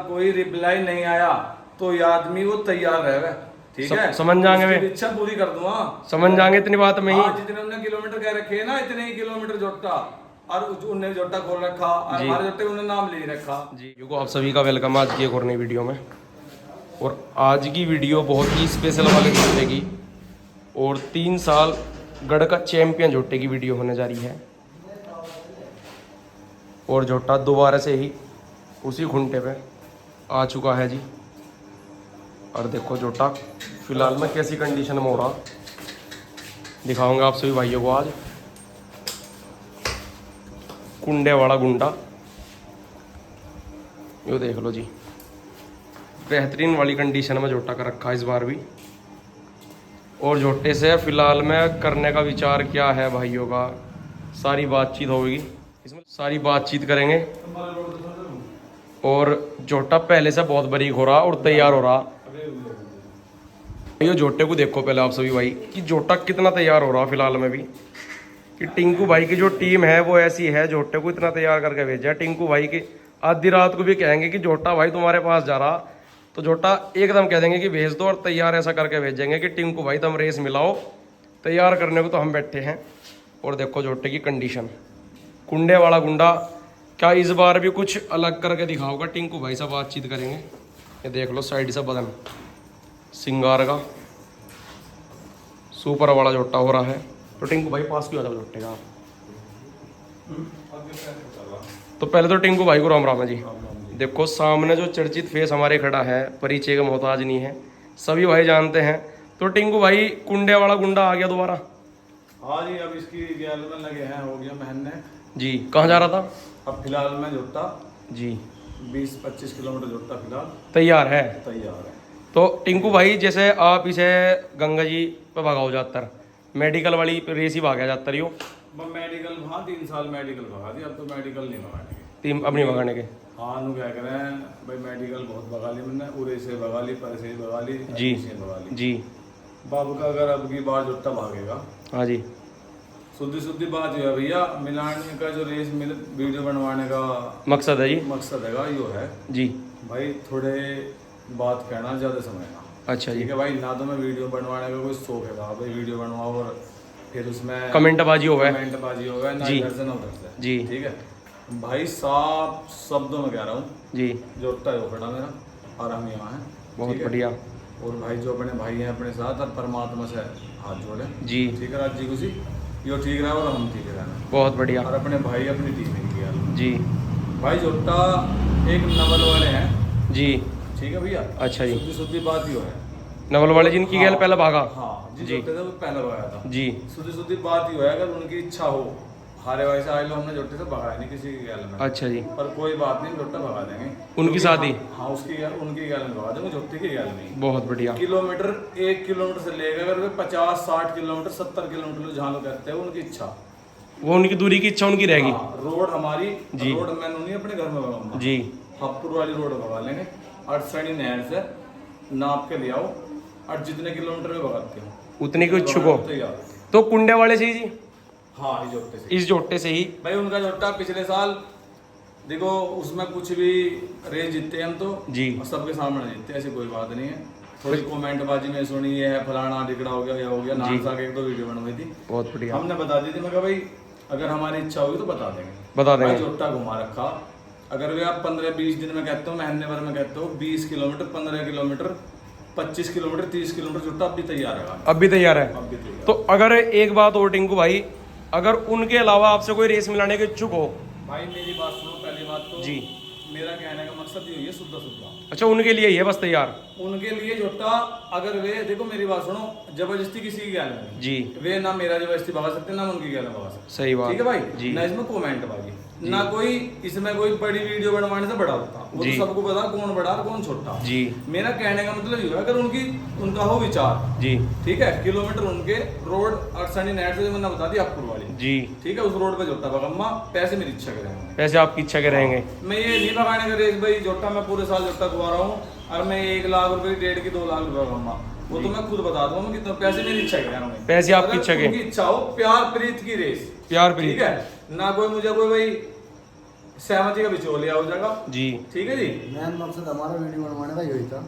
कोई रिप्लाई नहीं आया तो ये आदमी वो तैयार रहेगा, ठीक है। समझ जाएंगे वे, इच्छा पूरी कर दूंगा, समझ जाएंगे इतनी बात में ही। जितने उन्होंने किलोमीटर कह रखे हैं ना, इतने ही किलोमीटर जोटा, और उन्हें जोटा खोल रखा, और हमारे जोटे उन्होंने नाम ले रखा जी। देखो आप सभी का वेलकम आज की एक और नई वीडियो में। और आज की वीडियो बहुत ही स्पेशल वाले जोटे की और 3 साल गढ़ का चैंपियन जोटे की वीडियो होने जा रही है। और जोटा दोबारा से ही उसी खूंटे पे आ चुका है जी। और देखो जोटा फिलहाल में कैसी कंडीशन में हो रहा दिखाऊंगा आप सभी भाइयों को आज। कुंडे वाला गुंडा यो देख लो जी, बेहतरीन वाली कंडीशन में जोटा का रखा इस बार भी। और जोटे से फिलहाल में करने का विचार क्या है भाइयों का, सारी बातचीत होगी इसमें, सारी बातचीत करेंगे। और जोटा पहले से बहुत बारीक हो रहा और तैयार हो रहा। ये जोटे को देखो पहले आप सभी भाई कि जोटा कितना तैयार हो रहा फिलहाल में भी, कि टिंकू भाई की जो टीम है वो ऐसी है, जोटे को इतना तैयार करके भेजा है। टिंकू भाई की आधी रात को भी कहेंगे कि जोटा भाई तुम्हारे पास जा रहा, तो जोटा एकदम कह देंगे कि भेज दो, और तैयार ऐसा करके भेजेंगे कि टिंकू भाई तुम रेस मिलाओ, तैयार करने को तो हम बैठे हैं। और देखो जोटे की कंडीशन, कुंडे वाला गुंडा क्या इस बार भी कुछ अलग करके दिखाओगा। टिंकू भाई से बातचीत करेंगे। ये देख लो साइड से बदन सिंगार का सुपर वाला जोटा हो रहा है। तो टिंकू भाई पास क्यों आ जाओ जोटे का आप। तो पहले तो टिंकू भाई को राम राम है जी। देखो सामने जो चर्चित फेस हमारे खड़ा है, परिचय का मोहताज नहीं है, सभी भाई जानते हैं। तो टिंकू भाई कुंडे वाला गुंडा आ गया दोबारा। हाँ जी, अब इसकी गैल में लगे हैं, हो गया महीने जी। कहाँ जा रहा था अब फिलहाल में जोटा जी? 20-25 किलोमीटर जोटा फिलहाल तैयार है। तैयार है। तो टिंकू भाई जैसे आप इसे गंगा जी पे भगाओ जातर, मेडिकल वाली रेस ही भागा जातर यो। मैं मेडिकल, हाँ 3 साल मेडिकल भगा दी, अब तो मेडिकल नहीं भगाने के। टीम अपनी भगाने के। हाँ नु क्या करें भाई, मेडिकल बहुत भगा ली मैंने, उरे से भगा ली, पर से भगा ली जी भगा ली जी। बाबू का अगर अब की बार जोटा भागेगा, हाँ जी। शुद्ध बात ये है भैया, मिलाने का जो रेस वीडियो बनवाने का मकसद है जी। मकसद है यो है जी भाई, थोड़े बात कहना ज्यादा समय ना। अच्छा जी। ठीक है भाई, ना तो मैं वीडियो बनवाने का कोई शौक है भाई, वीडियो बनवाओ और फिर उसमें कमेंट बाजी हो गए, कमेंट बाजी हो गए ना, जी। इधर से ना उधर से जी। ठीक है भाई, साफ शब्दों में कह रहा हूँ जी। जोटा है वो खड़ा मेरा, और हम यहाँ हैं। बहुत बढ़िया। और भाई जो अपने भाई हैं अपने साथ, और परमात्मा से हाथ जोड़े जी। ठीक है, राज जी खुशी यो ठीक रहा और हम ठीक रहना। बहुत बढ़िया। और अपने भाई अपनी टीम है जी भाई। जोटा एक नवल वाले हैं जी। ठीक है भैया। अच्छा जी। शुद्धि बात यो है, नवल वाले जिनकी गैल पहले भागा। हाँ जी, जी। जोटे थे वो पहले भगाया था जी। शुद्धि बात यो है, अगर उनकी इच्छा हो, हारे भाई से आए लो, हमने जोटे से भगाया नहीं किसी की गैल में। अच्छा जी। पर कोई बात नहीं, जोटा भगा देंगे उनकी शादी। हाँ उसकी उनकी गैल में भगा देंगे, जोटे की गैल में। बहुत बढ़िया। किलोमीटर 1 किलोमीटर से लेकर अगर वे 50-60 किलोमीटर 70 किलोमीटर जहाँ लोग कहते हैं, उनकी इच्छा, वो उनकी दूरी की इच्छा उनकी रहेगी। हाँ, रोड हमारी जी। रोड मैं नहीं अपने घर में भगाऊंगा जी। हपपुर वाली रोड भगा लेंगे, अड़सठी नहर से नाप के ले आओ, और जितने किलोमीटर में भगाते हो उतने के इच्छुक हो तैयार। तो कुंडे वाले से ही जी। हाँ इस जोटे से ही भाई, उनका जोटा पिछले साल देखो, उसमें कुछ भी रेस जीतते हैं हम तो जी, और सबके सामने जीतते, ऐसी कोई बात नहीं है। थोड़ी कमेंट बाजी में सुनी ये है, फलाना टिकड़ा हो गया, या हो गया नाम सा, एक दो वीडियो बनवाई थी, बहुत बढ़िया। हमने बता दी थी, मैं कहा भाई अगर हमारी इच्छा होगी तो बता देंगे, बता देंगे। जोटा घुमा रखा, अगर वे आप 15-20 दिन में कहते हो, महीने भर में कहते हो, 20 किलोमीटर 15 किलोमीटर 25 किलोमीटर 30 किलोमीटर जोटा अब भी तैयार है। अब भी तैयार है। अब भी तैयार। तो अगर एक बात और टिंकू भाई, अगर उनके अलावा आपसे कोई रेस मिलाने के इच्छुक हो। भाई मेरी बात सुनो, पहली बात तो जी, मेरा कहने का मकसद ये है शुद्ध। अच्छा उनके लिए ही है बस तैयार। उनके लिए जोटा, अगर वे देखो मेरी बात सुनो, जबरदस्ती किसी की गैल में जी, वे ना मेरा जबरदस्ती भगा सकते ना उनकी गैल में भगा सकते। सही बात। ठीक है भाई जी। ना इसमें कमेंट बाजी, ना कोई इसमें कोई बड़ी वीडियो बनवाने से बड़ा होता, वो तो सबको पता कौन बड़ा और कौन छोटा। जी। मेरा कहने का मतलब ये है, अगर उनका हो विचार जी, ठीक है, किलोमीटर उनके रोड अड़सठी नहर से मैंने बता दी हपपुर वाली जी, ठीक है, उस रोड पे जोटा भगम्मा, पैसे मेरी इच्छा के रहेंगे, पैसे आपकी इच्छा के रहेंगे। मैं ये नहीं भगाने का रेस भाई, जोटा मैं पूरे साल जोटा घुमा रहा हूँ, और मैं 1 लाख रुपए की 1.5 की 2 लाख रुपए भगम्मा, वो तो मैं खुद बता दूंगा कितना, पैसे मेरी इच्छा के रहेंगे। पैसे आपकी इच्छा के। इच्छा हो, प्यार प्रीत की रेस, प्यार प्रीत। ठीक है ना, कोई मुझे कोई भाई सहमति का बिचौलिया हो जाएगा। जी ठीक है जी। मेन मकसद हमारा वीडियो बनवाने का यही था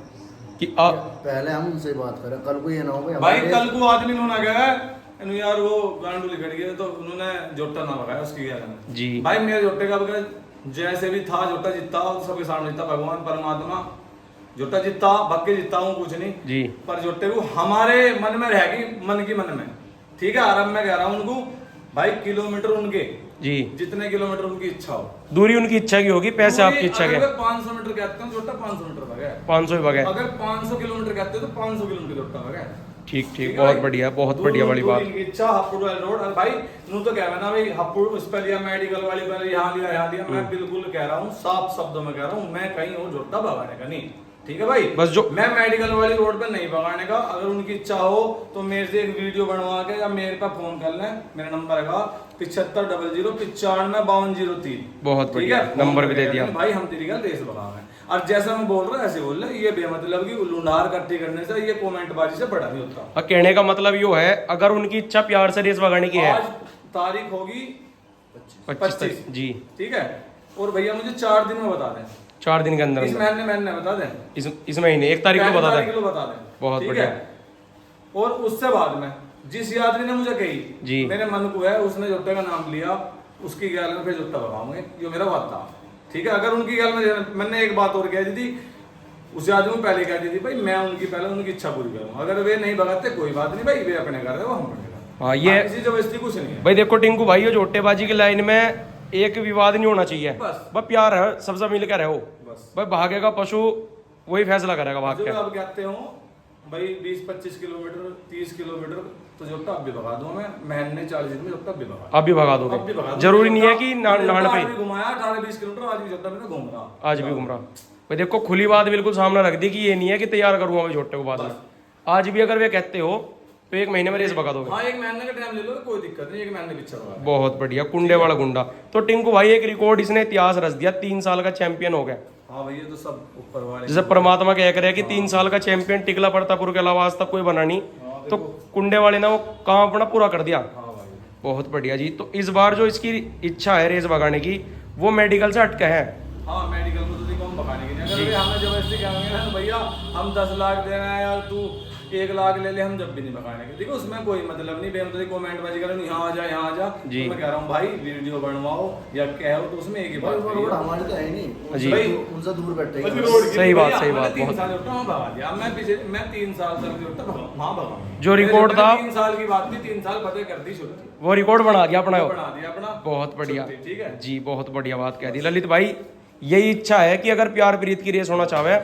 कि पहले हम उनसे बात करें, कल को ये ना हो भाई भाई हमारे- कल को आदमी होना गया है यार वो गांडू लिखट गया तो उन्होंने जोटा ना लगाया उसकी क्या करना। जी भाई मेरे जोटे का बगैर जैसे भी था जोटा जीता सबके सामने जीता भगवान परमात्मा जोटा जीता भक्के जीता हूँ कुछ नहीं जी पर जोटे को हमारे मन में रहेगी मन की मन में। ठीक है आराम में कह रहा हूँ उनको भाई किलोमीटर उनके जी जितने किलोमीटर उनकी इच्छा हो। दूरी उनकी इच्छा की होगी, पैसे आपकी इच्छा के। 500 मीटर कहते हैं जोटा 500 मीटर भगा 500 ही बगे। अगर 500 किलोमीटर कहते हैं तो 500 किलोमीटर जोटा भगा। ठीक ठीक ठीक है बहुत भाई? बढ़िया बहुत बढ़िया वाली बात। दूर इच्छा हपुड़ वाली रोड और भाई नू तो कह रहा ना भाई हपुड़ उस पर लिया मेडिकल वाली पर यहाँ लिया मैं बिल्कुल कह रहा हूँ साफ शब्दों में कह रहा हूँ मैं कहीं और जोटा भगाने का नहीं। ठीक है भाई बस जो मैं मेडिकल वाली रोड पे नहीं भगाने का। अगर उनकी इच्छा हो तो मेरे से एक वीडियो बनवा के या मेरे पे फोन कर लें। मेरा नंबर है 7500955203। बहुत बढ़िया नंबर भी दे दिया भाई हम तेरी का देश भगा है और जैसा मैं बोल रहा ऐसे बोल रहे ये बेमतलब की लुंडार इकट्ठी करने से ये कमेंट बाजी से बड़ा नहीं होता। और कहने का मतलब यो है अगर उनकी इच्छा प्यार से रेस भगाने की है। आज तारीख होगी 25 जी ठीक है और भैया मुझे 4 दिन में बता दें 4 दिन के अंदर इस अंदर। महीने बता दें इस महीने 1 तारीख को बता दें। बता दें बहुत ठीक बढ़िया। है। और उससे बाद में जिस यात्री ने मुझे कही जी मेरे मन को है उसने जोटे का नाम लिया उसकी गैल में फिर जोटा भगाऊंगे ये मेरा बात था। ठीक है अगर उनकी गैल में मैंने एक बात और कह दी थी उस आदमी को पहले कह दी थी भाई मैं उनकी पहले उनकी इच्छा पूरी करूंगा। अगर वे नहीं भगाते कोई बात नहीं भाई वे अपने कर रहे हो हम अपने कर। हाँ ये किसी जबरदस्ती कुछ नहीं है भाई देखो टिंकू भाई ये जोटेबाजी की लाइन में एक विवाद नहीं होना चाहिए। बस प्यार है सबसे मिलकर रहो। बस भाई भागेगा पशु वही फैसला करेगा भाग जो के। आप कहते हो भाई 20-25 किलोमीटर 30 किलोमीटर तो जोटा अब भी भगा दूं मैं महीने 40 दिन में जोटा अब भी भगा अब भी भगा अब भी दोगे भगा दूं। जरूरी नहीं है कि नान पे घुमाया 18-20 किलोमीटर आज भी जोटा मैंने घूम रहा आज भी घूम रहा। भाई देखो खुली बात बिल्कुल सामने रख दी कि ये नहीं है कि तैयार करूंगा मैं जोटे को बाद में। आज भी अगर वे कहते हो तो 1 महीने में रेस भगा दोगे। हाँ 1 महीने का टाइम ले लो कोई दिक्कत नहीं 1 महीने पीछे भगा। बहुत बढ़िया कुंडे वाला गुंडा। तो टिंकू भाई एक रिकॉर्ड इसने इतिहास रच दिया 3 साल का चैंपियन हो गया। हाँ भैया तो सब ऊपर वाले जैसे परमात्मा कह रहे हैं कि 3 साल का चैंपियन टिकला प्रतापुर के अलावा आज तक कोई बना नहीं। तो कुंडे वाले ने वो काम अपना पूरा कर दिया। हाँ भाई बहुत बढ़िया जी। तो इस बार जो इसकी इच्छा है रेस भगाने की वो मेडिकल से हटके है। हाँ मेडिकल में तो देखो हम भगाने के नहीं अगर हमें जबरदस्ती कहेंगे ना तो भैया हम 10 लाख दे रहे हैं यार तू 1 लाख ले ले हम जब भी नहीं भगाने के। देखो उसमें कोई मतलब नहीं बेमतलब कमेंट बाजी करो यहाँ आ जा जी। तो मैं कह रहा हूँ भाई वीडियो बनवाओ या कहो तो उसमें एक ही बात भाई वो रोड हमारे तो है नहीं जी। भाई उनसे दूर बैठे बल्कि रोड की सही बात, भैया, सही मैंने बात, 3 बहुत- साल जोटा वहाँ भगा दिया। मैं पीछे मैं 3 साल तक जोटा वहाँ भगा जो रिकॉर्ड था 3 साल की बात थी 3 साल फतेह कर दी छुट्टी वो रिकॉर्ड बना दिया अपना। बना दिया अपना बहुत बढ़िया छुट्टी, ठीक है जी बहुत बढ़िया बात कह दी ललित भाई। यही इच्छा है कि अगर प्यार प्रीत की रेस होना चाहे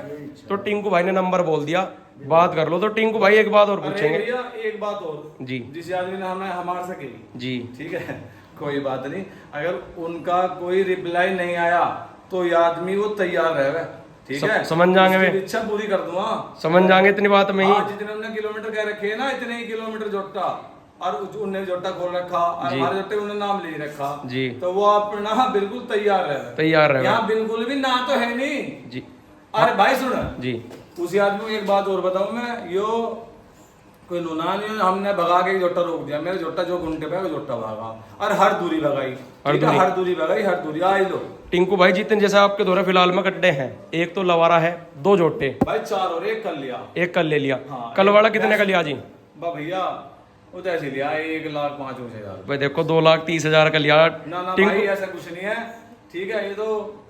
तो टिंकू भाई ने नंबर बोल दिया बात कर लो। तो टिंकू भाई एक बात और अरे पूछेंगे भैया एक बात और जी जिस आदमी ने हमें हमारे से कही जी ठीक है कोई बात नहीं अगर उनका कोई रिप्लाई नहीं आया तो ये आदमी वो तैयार रहे ठीक है समझ जाएंगे वे। उसकी इच्छा पूरी कर दूंगा समझ जाएंगे इतनी बात में ही। हाँ, जितने हमने किलोमीटर कह रखे हैं ना इतने ही किलोमीटर जोटा और उनने जोटा खोल रखा और जी। हमारे जोटे उन्होंने नाम ले रखा जी तो वो अपना बिल्कुल तैयार रहे तैयार रहे यहाँ बिल्कुल भी ना तो है नहीं। जी अरे भाई सुन जी उसी आदमी को एक बात और बताऊं मैं यो कोई लुना नहीं हमने भगा के जोटा रोक दिया मेरे जोटा जो घंटे पे जोटा भागा और हर दूरी भगाई हर दूरी भगाई हर दूरी आई लो। टिंकू भाई जितने जैसे आपके दौरे फिलहाल में कट्टे हैं एक तो लवारा है 2 जोटे भाई 4 और 1 कर लिया एक कल ले लिया। हाँ, कल एक वाला कितने का लिया जी? भैया वो तो ऐसे लिया 1,05,000 भाई देखो 2,30,000 का लिया। ना टिंकू भाई ऐसा कुछ नहीं है ठीक है ये तो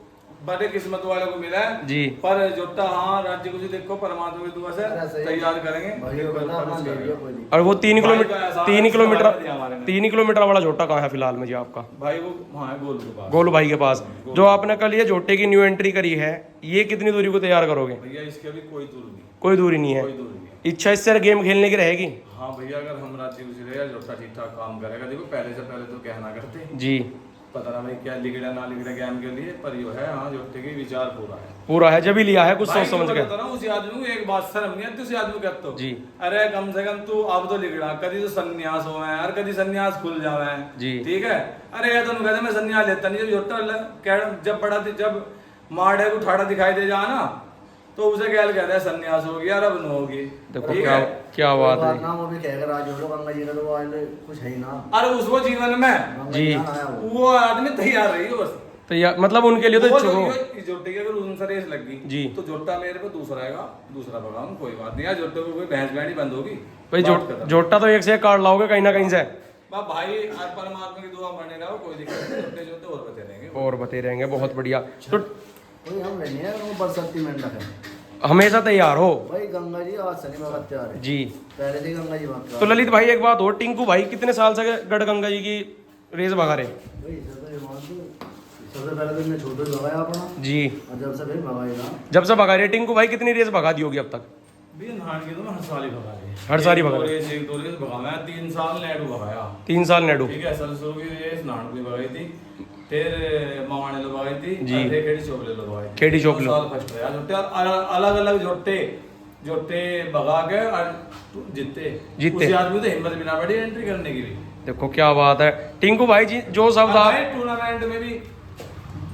बड़े किस्मत वाले को मिला है जी पर जोटा हाँ राज्य को देखो परमात्मा की दुआ से तैयार करेंगे भाई बता अपना ले लिया कोई नहीं। और वो 3 किलोमीटर भाई का ऐसा 3 किलोमीटर दिया हमारे ने। 3 किलोमीटर वाला जोटा कहाँ है फिलहाल में जी आपका? भाई वो हाँ गोलू के पास गोलू भाई के पास जो आपने कल ये जोटे की न्यू एंट्री करी है ये कितनी दूरी को तैयार करोगे? भैया इसके भी कोई दूर नहीं कोई दूरी नहीं है। कोई दूर नहीं है। इच्छा इससे गेम खेलने की रहेगी। हाँ भैया अगर हम राज्य कुछ रहे जोटा ठीक ठाक काम करेगा देखो पहले से पहले तो कहना करते जी पता ना भाई क्या लिगड़ा ना लिगड़ा गेम के लिए पर यो है हाँ जोटे की विचार पूरा है जब ही लिया है कुछ भाई सोच समझ मैं के। बता रहा हूँ उसी आदमी को एक बात शर्म नहीं आती उसी आदमी को कहते हो जी अरे कम से कम तू अब तो लिगड़ा कभी तो संन्यास हो और कभी संन्यास खुल जावे जी ठीक है। अरे ये तो कहते मैं संन्यास लेता नहीं जब जोटा जब बड़ा जब माड़े को ठाड़ा दिखाई दे जा ना तो उसे क्या कहता है संन्यास होगी यार अब न होगी। देखो ठीक क्या है क्या बात है। ना वो भी कहेगा राज हो गंगा जी का तो आज कुछ है ही ना अरे उस वो जीवन में गंगा जी। जी आया वो वो आदमी तैयार रही हो बस तो यार मतलब उनके लिए तो वो इच्छुक हो। जो जोटे की अगर उनसे रेस लग गई जी। तो जोटा मेरे पे दूसरा आएगा, दूसरा भगाऊं, कोई बात नहीं। यार जोटे को कोई भैंस बैठी बंद होगी भाई बात खत्म। जोटा तो एक से एक काट लाओगे कहीं ना कहीं से। भाई आज परमात्मा की दुआ बने रहो, कोई दिक्कत नहीं, जोटे जोटे और बचे रहेंगे। और बते रहेंगे, बहुत बढ़िया। तो वही हम रहने हैं वो बरसाती मेंढक है हमेशा तैयार हो भाई। गंगा जी आज शनि भगत तैयार है जी। पहले से ही गंगा जी भक्त तो ललित भाई एक बात हो, टिंकू भाई कितने साल से गढ़गंगा जी की रेस भगा रहे? भाई सबसे पहले तो मैं छोटे भगाया अपना जी। और जब से फिर भगाएगा जब से भगा रहे टिंकू भाई, कितनी रेस भगा दी होगी अब तक? भैया नहान के तो मैं हर साल ही भगा रही हर साल ही भगा रहे? एक दो रेस भगा मैं 3 साल नेडू भगाया। 3 साल नेडू। ठीक है, सरसों की रेस नान की भगाई थी, फिर मवाने लो भगाई थी, जी। फिर खेड़ी चोपले लो भगाई थी। खेड़ी चोपले। 2 साल फर्स्ट रहा जोटे, अलग अलग जोटे जोटे भगा के और जीते। उसी आदमी तो हिम्मत भी ना पड़ी एंट्री करने की भी। देखो क्या बात है टिंकू भाई जी, जो शब्द आप टूर्नामेंट में भी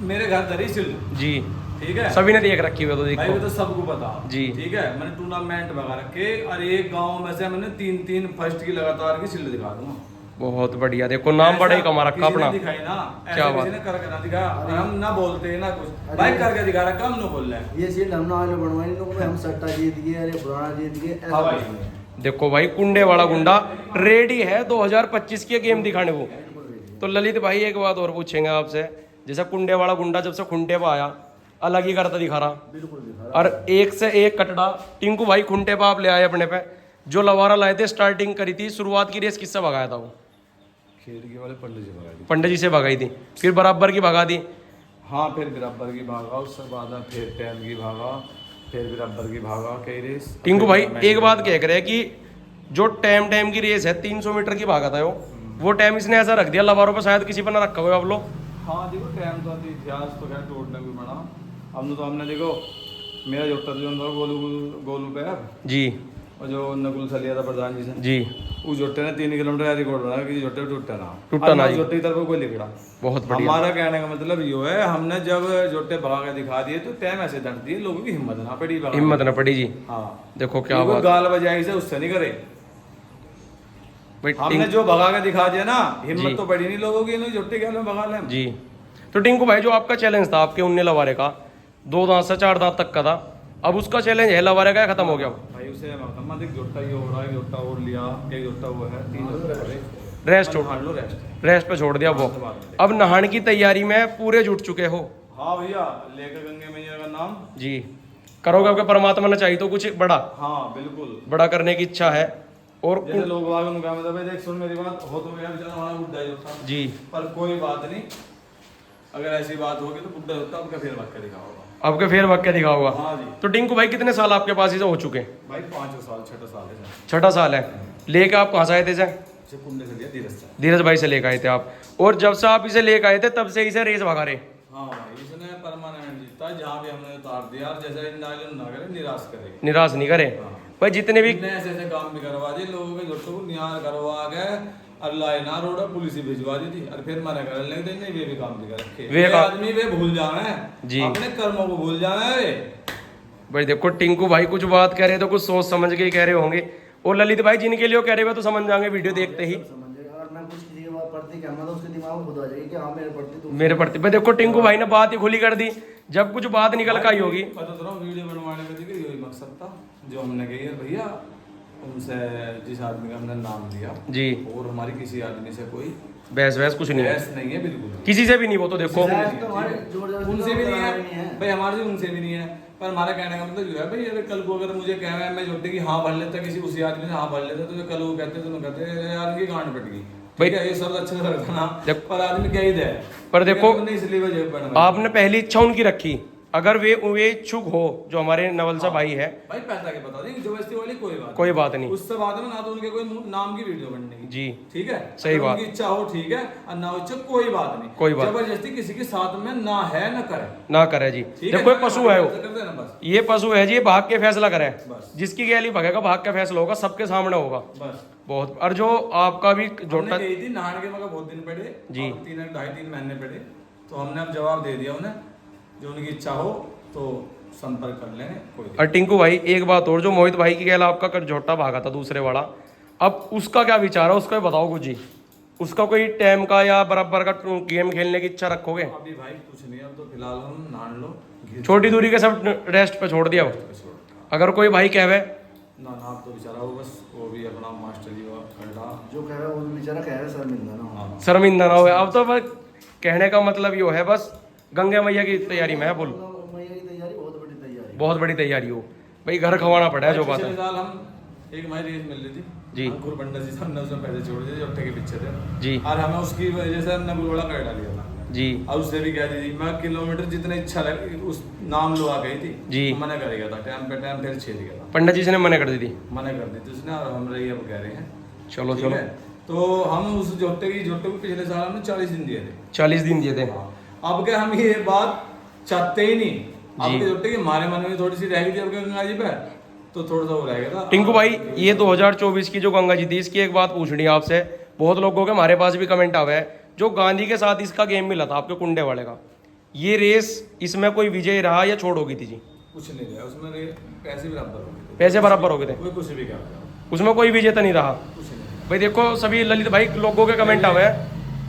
मेरे घर धरी सिल, जी ठीक है, सभी ने देख रखी हुई तो भाई वो देखो तो सबको पता जी। ठीक है। मैंने टूर्नामेंट भगा रखे और एक गांव में से मैंने 3 फर्स्ट की लगातार की शील्ड दिखा दूंगा। बहुत बढ़िया। देखो नाम बड़ा ही कमा रखा किसी ने अपना। दिखाई ना, क्या ऐसे बात। किसी ने करके ना दिखाया, और हम ना बोलते ना कुछ, भाई करके दिखा रखा, हम न बोल रहे हैं। ये सीट हम ना वाले बनवाई लोगों में हम सट्टा जीत गए अरे पुराना जीत गए ऐसा हाँ भाई। कुछ नहीं है। देखो भाई कुंडे वाला गुंडा रेडी है 2025 की गेम दिखाने को। तो ललित भाई एक बात और पूछेंगे आपसे, जैसा कुंडे वाला गुंडा जब से खुंटे पे आया अलग ही करता दिखा रहा, बिल्कुल दिखा और एक से एक कटड़ा टिंकू भाई खुंटे पे आप ले आए अपने पे। जो लवारा लाए थे स्टार्टिंग करी थी, शुरुआत की रेस किससे भगाया था वो? खेड़गी वाले पंडित जी भगा दी। पंडित जी से भगाई थी, फिर बराबर की भगा दी। हाँ, फिर बराबर की भागा, उसके बाद में फिर 10 की भागा, फिर बराबर की भागा, कई रेस। टिंकू भाई एक बात कह रहे हैं कि जो टाइम की रेस है 300 मीटर की भागा था वो टाइम इसने ऐसा रख दिया लवारों पे, शायद किसी पर ना रखा हुआ आप लोग। हाँ देखो, टाइम तो इतिहास तो खैर तोड़ने भी बना। अब तो हमने देखो मेरा जोटा जो अंदर गोलू पे है जी और जो नकुल सलिया था प्रधान जी से, जी। उस जोटे ने 3 किलोमीटर का रिकॉर्ड बनाया कि जोटे टूटा ना जी। जोटे की तरफ कोई लिखड़ा। बहुत बढ़िया। हमारा कहने का मतलब ये है, हमने जब जोटे भगा के दिखा दिए तो टाइम ऐसे दट दिए, लोगों की हिम्मत ना पड़ी भगाने हिम्मत ना पड़ी जी। की। हाँ देखो क्या कोई बात गाल बजाई से उससे नहीं करे। भाई हमने जो भगा के दिखा दिया ना, जी। हिम्मत तो पड़ी नहीं लोगों की, इन्होंने जोटे क्या भगा ले। जी। तो टिंकू भाई जो आपका चैलेंज था आपके 19 लवारे का, 2 दांत से 4 दांत तक का था, अब उसका चैलेंज है लवारे का खत्म हो गया? भाई उसे एक जोटा ये हो रहा है, जोटा और लिया, एक जोटा वो है, 3 जोटे रेस्ट हो, लो रेस्ट। रेस्ट पे छोड़ दिया वो। अब नहाने की तैयारी में पूरे जुट चुके हो? हाँ भैया, लेकर गंगे मैया का नाम जी। करोगे आपके परमात्मा ने चाहिए तो कुछ बड़ा हाँ बिल्कुल बड़ा करने की इच्छा है। और जैसे लोग वालों ने कहा मतलब भाई देख सुन मेरी बात, हो तो गया बेचारा हमारा बुड्ढा ही होता, जी। पर कोई बात नहीं, अगर ऐसी बात होगी तो बुड्ढा होता आपका फिर बात कर दिखा होगा। आपके फेर भग के दिखा होगा। हाँ जी। तो टिंकू भाई कितने साल आपके पास इसे हो चुके हैं? भाई 5 साल 6 साल है सर। 6ठा साल है। लेके आप कहाँ से आए थे सर? इसे कुंडे से लिया धीरज से। धीरज भाई से लेकर आए थे आप, और जब से आप इसे लेकर आए थे तब से इसे रेस भगा रहे? हाँ भाई, इसने परमानेंट जीता, जहाँ भी हमने उतार दिया, जैसे इंदाजन ना करे, निराश करे, निराश नहीं करे। हाँ। भाई जितने भी इतने ऐसे ऐसे काम भी करवा दिए, लोगों के जोटों को न्याय करवा के अल्लाह ना रोड़ा पुलिस ही भिजवा दी थी, और फिर मना कर लेते नहीं, वे भी काम भी कर रखे। वे आदमी वे भूल जावे जी, अपने कर्मों को भूल जावे वे। भाई देखो टिंकू भाई कुछ बात कह रहे तो कुछ सोच समझ के ही कह रहे होंगे, और ललित भाई जिनके लिए कह रहे हो तो समझ जाएंगे वीडियो देखते ही। समझेगा, और मैं कुछ किसी की बात पढ़ती कहना तो उसके दिमाग में खुद आ जाएगी कि हाँ मेरे पढ़ती तो मेरे प्रति भाई देखो टिंकू भाई ने बात ही खुली कर दी, जब कुछ बात निकल कर आई होगी। पता तो रहा, वीडियो बनवाने में देखिए यही मकसद था जो हमने कही है भैया, उनसे जिस आदमी का हमने नाम लिया जी, और हमारी किसी आदमी से कोई बहस वहस कुछ नहीं है, बहस नहीं है बिल्कुल, किसी से भी नहीं। वो तो देखो उनसे भी नहीं है भाई, हमारे से उनसे भी नहीं है, पर हमारा कहने का मतलब जो है भाई, अगर कल को अगर मुझे कह रहा है मैं जोटे की हाँ भर लेता, किसी उसी आदमी से हाँ भर लेता, तो कल वो कहते तो मैं कहते यार इनकी गांड फट गई भाई, ये सब अच्छा लगता ना, पर आदमी क्या ही दे। पर देखो इसलिए वजह आपने पहली इच्छा उनकी रखी, अगर वे इच्छुक हो जो हमारे नवलसा भाई है, भाई पैसा के बता दें, जबरदस्ती वाली कोई बात नहीं। उससे बाद में ना तो उनके कोई नाम की वीडियो बनने की जी, ठीक है, सही बात। उनकी इच्छा हो ठीक है, और ना इच्छा कोई बात नहीं, कोई बात जबरदस्ती किसी के साथ में ना है ना करे, ना करे जी। देखो पशु है वो, बस ये पशु है जी, ये भाग के फैसला करे, बस। जिसकी गैली भगेगा भाग का फैसला होगा, सबके सामने होगा बस। बहुत। और जो आपका भी जोटा गई थी नहाने के मगर बहुत दिन पड़े जी, 3-3.5 महीने पड़े, तो हमने अब जवाब दे दिया उन्हें, जो उनकी इच्छा हो तो संपर्क कर लेंगे कोई। और टिंकू भाई एक बात और, जो मोहित भाई की गैला आपका जोटा भागा था दूसरे वाला, अब उसका क्या विचार है, उसका भी बताओ कुछ जी। उसका कोई टाइम का या बराबर का गेम खेलने की इच्छा रखोगे? अभी भाई कुछ नहीं, अब तो फिलहाल हम नहान लो, छोटी दूरी के सब रेस्ट पे छोड़ दिया हो? अगर कोई भाई कहवे ना ना तो बेचारा वो बस वो भी अपना मास्टर जी का खड़ा जो कह रहा है वो भी बेचारा कह रहा है शर्मिंदा ना हो। हाँ शर्मिंदा ना हो। अब तो बस कहने का मतलब यो है, बस गंगे मैया की तैयारी में है बोल, मैया की तैयारी बहुत बड़ी तैयारी। बहुत बड़ी तैयारी हो भाई, घर खवाना पड़ा है जो बात पिछले है साल हम एक हमारी रेस मिल रही थी जी। अंकुर पंडित जी साहब ने उसमें पैसे छोड़ दिए जोटे के पीछे थे जी और हमें उसकी वजह से हमने गुलवाड़ा कर डालिया था जी और उससे भी कह दी थी मैं किलोमीटर जितने इच्छा लगी उस नाम लो आ गई थी जी। मना कर गया था टाइम पे टाइम फिर छेद गया था, पंडित जी से ने मना कर दी थी। मना कर दी थी उसने और हम रही अब कह रहे हैं चलो ठीक चलो है। तो हम उस जोटे को पिछले साल हमने 40 दिन दिए थे 40 दिन दिए थे। हाँ। अब क्या हम ये बात चाहते ही नहीं, अब जी। के जोटे की हमारे मन में थोड़ी सी रह गई थी अब के गंगा जी पे तो थोड़ा सा वो रह गया था। टिंकू भाई ये 2024 की जो गंगा जी थी, इसकी एक बात पूछनी है आपसे, बहुत लोगों के हमारे पास भी कमेंट आवे है, जो गांधी के साथ इसका गेम मिला था आपके कुंडे वाले का, ये रेस इसमें कोई विजय रहा या छोड़ होगी थी जी? कुछ नहीं रहा उसमें, पैसे बराबर हो गए थे, पैसे बराबर हो गए थे, कोई कुछ भी क्या उसमें कोई विजेता नहीं रहा। कुछ नहीं। भाई देखो सभी ललित भाई लोगों के कमेंट आवे है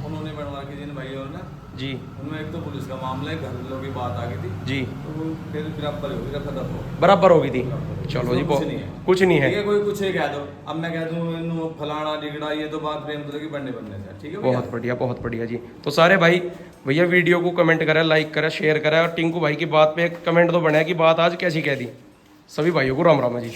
उन्होंने बनवा के जिन भाइयों ने जी उनमें एक तो पुलिस का मामला है, घर लोगों की बात आ गई थी जी, तो वो फिर बराबर हो गई, रफा दफा हो गई। बराबर होगी थी। चलो जी, कुछ नहीं है, कुछ नहीं ठीक है। है। कोई कुछ ही कह दो, अब मैं कह दूं इन्हों फलाना डिगड़ा, ये तो बात प्रेम की बनने से, ठीक है भैया? बहुत बढ़िया जी। तो सारे भाई भैया वीडियो को कमेंट करें, लाइक करें, शेयर करें, और टिंकू भाई की बात पे एक कमेंट तो बनाया कि बात आज कैसी कह दी। सभी भाइयों को राम राम है जी।